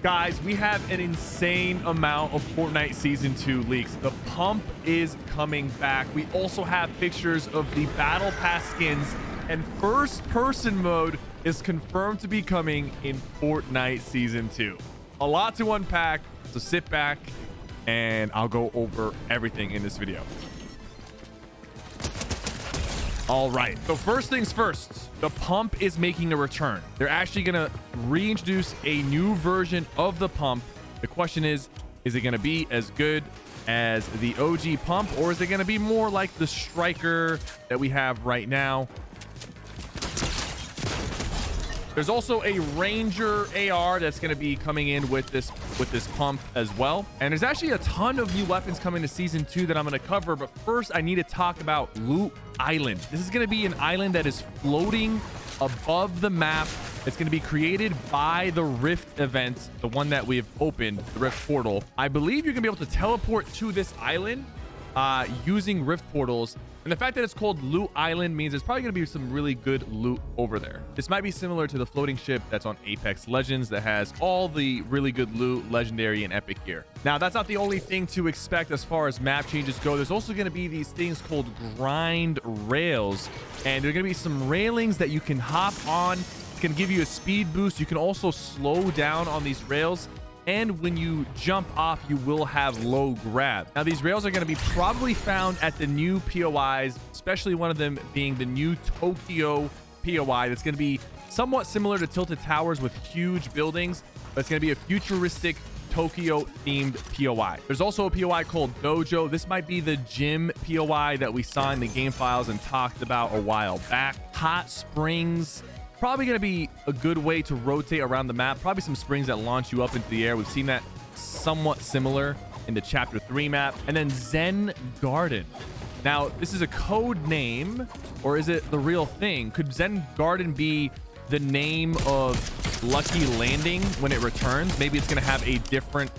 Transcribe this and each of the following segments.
Guys, we have an insane amount of Fortnite Season 2 leaks. The pump is coming back. We also have pictures of the Battle Pass skins, and first-person mode is confirmed to be coming in Fortnite Season 2. A lot to unpack, so sit back, and I'll go over everything in this video. All right, so first things first, the pump is making a return. They're actually gonna reintroduce a new version of the pump. The question is it gonna be as good as the OG pump, or is it gonna be more like the striker that we have right now? There's also a Ranger AR that's going to be coming in with this pump as well. And there's actually a ton of new weapons coming to Season 2 that I'm going to cover. But first, I need to talk about Loot Island. This is going to be an island that is floating above the map. It's going to be created by the Rift event, the one that we've opened, the Rift portal. I believe you're going to be able to teleport to this island using Rift portals. And the fact that it's called Loot Island means there's probably going to be some really good loot over there. This might be similar to the floating ship that's on Apex Legends that has all the really good loot, legendary and epic gear. Now, that's not the only thing to expect as far as map changes go. There's also going to be these things called grind rails, and there are going to be some railings that you can hop on. It's going to give you a speed boost. You can also slow down on these rails. And when you jump off, you will have low grab. Now, these rails are going to be probably found at the new POIs, especially one of them being the new Tokyo POI. That's going to be somewhat similar to Tilted Towers with huge buildings, but it's going to be a futuristic Tokyo themed POI. There's also a POI called Dojo. This might be the gym POI that we saw in the game files and talked about a while back. Hot springs. Probably going to be a good way to rotate around the map. Probably some springs that launch you up into the air. We've seen that somewhat similar in the Chapter 3 map. And then Zen Garden. Now, this is a code name, or is it the real thing? Could Zen Garden be the name of Lucky Landing when it returns? Maybe it's going to have a different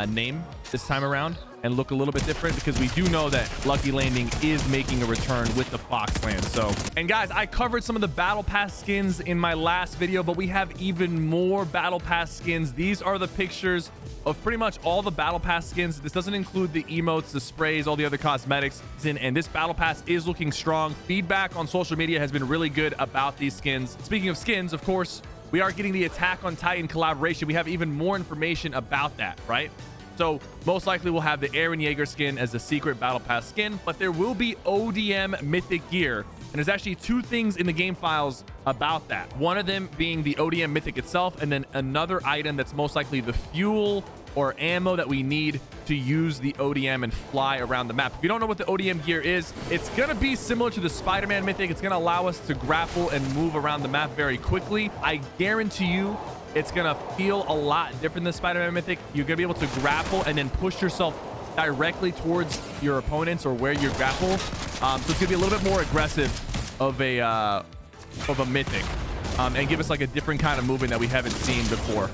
name this time around and look a little bit different, because we do know that Lucky Landing is making a return with the Foxland. So, and guys, I covered some of the Battle Pass skins in my last video, but we have even more Battle Pass skins. These are the pictures of pretty much all the Battle Pass skins. This doesn't include the emotes, the sprays, all the other cosmetics. And this Battle Pass is looking strong. Feedback on social media has been really good about these skins. Speaking of skins, of course, we are getting the Attack on Titan collaboration. We have even more information about that, right? So most likely we'll have the Eren Yeager skin as the secret Battle Pass skin, but there will be ODM mythic gear. And there's actually two things in the game files about that. One of them being the ODM mythic itself, and then another item that's most likely the fuel or ammo that we need to use the ODM and fly around the map. If you don't know what the ODM gear is, it's going to be similar to the Spider-Man mythic. It's going to allow us to grapple and move around the map very quickly. I guarantee you it's going to feel a lot different than Spider-Man mythic. You're going to be able to grapple and then push yourself directly towards your opponents or where you grapple. So it's going to be a little bit more aggressive of a mythic, and give us like a different kind of movement that we haven't seen before.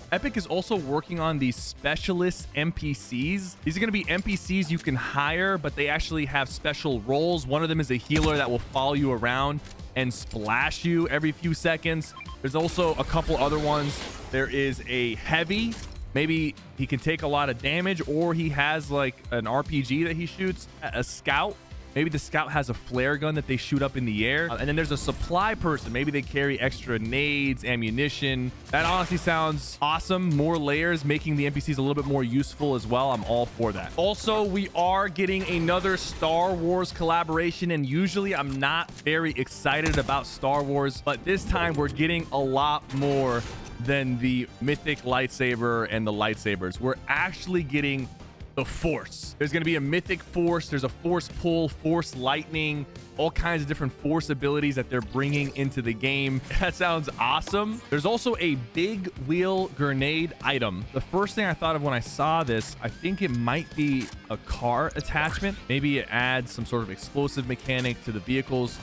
Epic is also working on these specialist NPCs. These are going to be NPCs you can hire, but they actually have special roles. One of them is a healer that will follow you around and splash you every few seconds. There's also a couple other ones. There is a heavy. Maybe he can take a lot of damage, or he has like an RPG that he shoots. A scout. Maybe the scout has a flare gun that they shoot up in the air. And then there's a supply person. Maybe they carry extra nades, ammunition. That honestly sounds awesome. More layers, making the NPCs a little bit more useful as well. I'm all for that. Also, we are getting another Star Wars collaboration. And usually I'm not very excited about Star Wars, but this time we're getting a lot more than the mythic lightsaber and the lightsabers. We're actually getting the Force. There's going to be a mythic Force. There's a Force pull, Force lightning, all kinds of different Force abilities that they're bringing into the game. That sounds awesome. There's also a big wheel grenade item. The first thing I thought of when I saw this, I think it might be a car attachment. Maybe it adds some sort of explosive mechanic to the vehicles.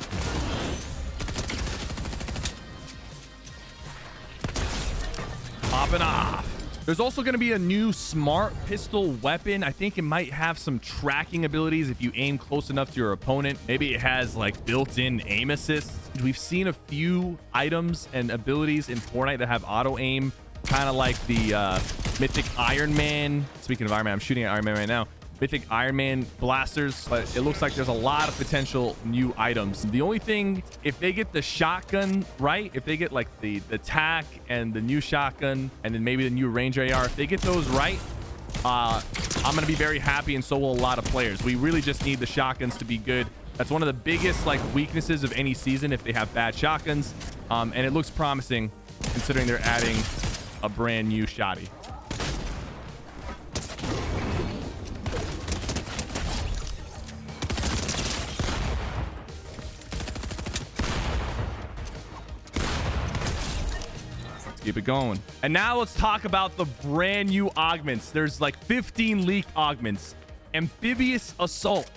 Popping off. There's also going to be a new smart pistol weapon. I think it might have some tracking abilities if you aim close enough to your opponent. Maybe it has like built-in aim assist. We've seen a few items and abilities in Fortnite that have auto aim, kind of like the mythic Iron Man. Speaking of Iron Man, I'm shooting at Iron Man right now. Mythic Iron Man blasters, but it looks like there's a lot of potential new items. The only thing, if they get the shotgun right, if they get like the tac and the new shotgun and then maybe the new Ranger AR, if they get those right, I'm gonna be very happy, and so will a lot of players. We really just need the shotguns to be good. That's one of the biggest like weaknesses of any season, if they have bad shotguns, and it looks promising considering they're adding a brand new shotty. Keep it going. And now let's talk about the brand new augments. There's like 15 leaked augments. Amphibious Assault.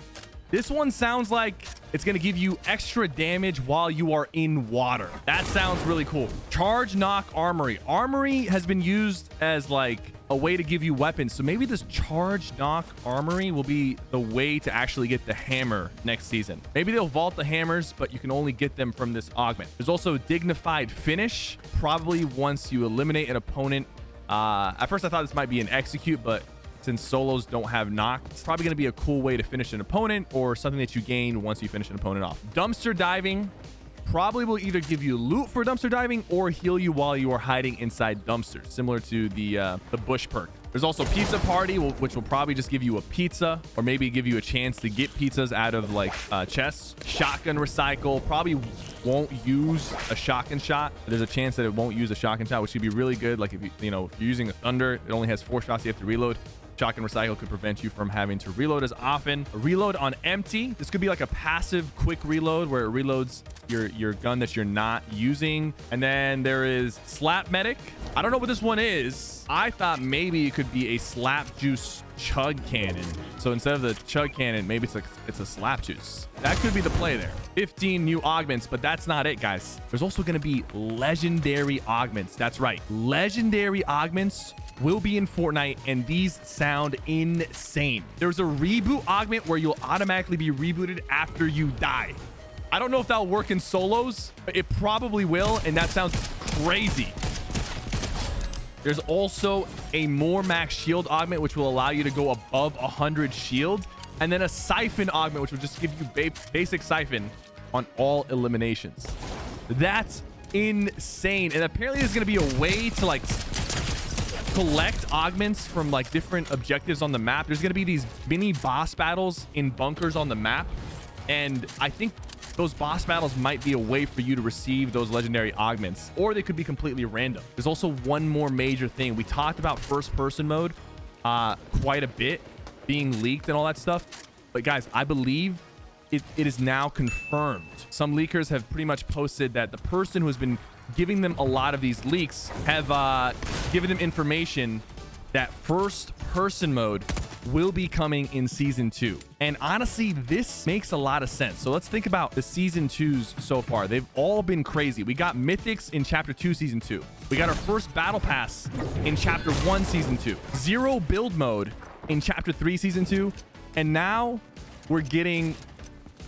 This one sounds like it's going to give you extra damage while you are in water. That sounds really cool. Charge Knock Armory. Armory has been used as like a way to give you weapons. So maybe this Charge Knock Armory will be the way to actually get the hammer next season. Maybe they'll vault the hammers, but you can only get them from this augment. There's also Dignified Finish. Probably once you eliminate an opponent. At first I thought this might be an execute, but since solos don't have knock, it's probably going to be a cool way to finish an opponent or something that you gain once you finish an opponent off. Dumpster Diving probably will either give you loot for dumpster diving or heal you while you are hiding inside dumpsters, similar to the bush perk. There's also Pizza Party, which will probably just give you a pizza or maybe give you a chance to get pizzas out of like chests. Shotgun Recycle probably won't use a shotgun shot. There's a chance that it won't use a shotgun shot, which would be really good. Like if if you're using a Thunder, it only has 4 shots you have to reload. Shotgun Recycle could prevent you from having to reload as often. A reload on empty. This could be like a passive quick reload where it reloads your gun that you're not using. And then there is Slap Medic. I don't know what this one is. I thought maybe it could be a Slap Juice Chug Cannon. So instead of the Chug Cannon, maybe it's a Slap Juice. That could be the play there. 15 new augments, but that's not it, guys. There's also going to be legendary augments. That's right. Legendary augments will be in Fortnite, and these sound insane. There's a reboot augment where you'll automatically be rebooted after you die. I don't know if that'll work in solos, but it probably will, and that sounds crazy. There's also a more max shield augment, which will allow you to go above 100 shield, and then a siphon augment, which will just give you basic siphon on all eliminations. That's insane. And apparently there's going to be a way to like collect augments from like different objectives on the map. There's going to be these mini boss battles in bunkers on the map, and I think those boss battles might be a way for you to receive those legendary augments, or they could be completely random. There's also one more major thing. We talked about first person mode quite a bit being leaked and all that stuff, but guys, I believe it is now confirmed. Some leakers have pretty much posted that the person who has been giving them a lot of these leaks have given them information that first person mode will be coming in season 2. And honestly, this makes a lot of sense. So let's think about the season 2s so far. They've all been crazy. We got mythics in chapter 2 season 2. We got our first battle pass in chapter 1 season 2. Zero build mode in chapter 3 season 2. And now we're getting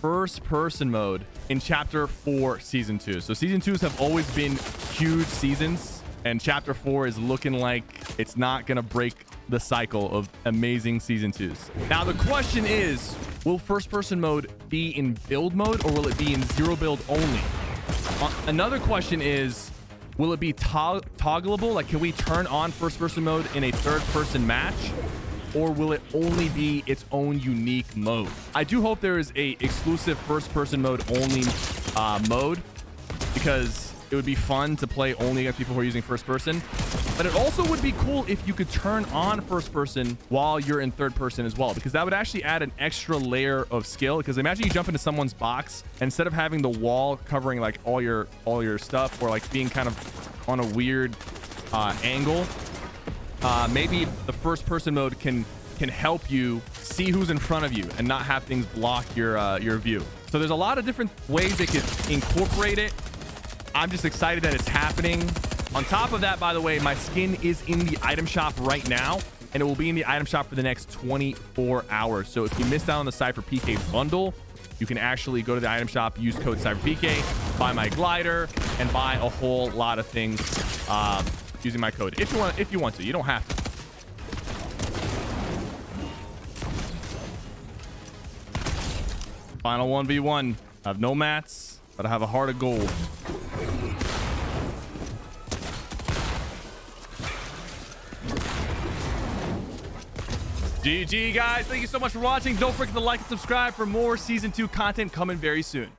first person mode in chapter 4 season 2. So season 2s have always been huge seasons, and chapter 4 is looking like it's not gonna break the cycle of amazing season 2s. Now the question is, will first person mode be in build mode, or will it be in zero build only? Another question is, will it be toggleable? Like, can we turn on first person mode in a third person match, or will it only be its own unique mode? I do hope there is a exclusive first person mode only mode, because it would be fun to play only against people who are using first person. But it also would be cool if you could turn on first person while you're in third person as well, because that would actually add an extra layer of skill. Because imagine you jump into someone's box, instead of having the wall covering like all your stuff, or like being kind of on a weird angle, maybe the first person mode can help you see who's in front of you and not have things block your view. So there's a lot of different ways they could incorporate it. I'm just excited that it's happening. On top of that, by the way, my skin is in the item shop right now, and it will be in the item shop for the next 24 hours. So if you missed out on the SypherPK bundle, you can actually go to the item shop, use code SypherPK, buy my glider, and buy a whole lot of things using my code. If you want to, you don't have to. Final 1v1. I have no mats, but I have a heart of gold. GG, guys. Thank you so much for watching. Don't forget to like and subscribe for more Season 2 content coming very soon.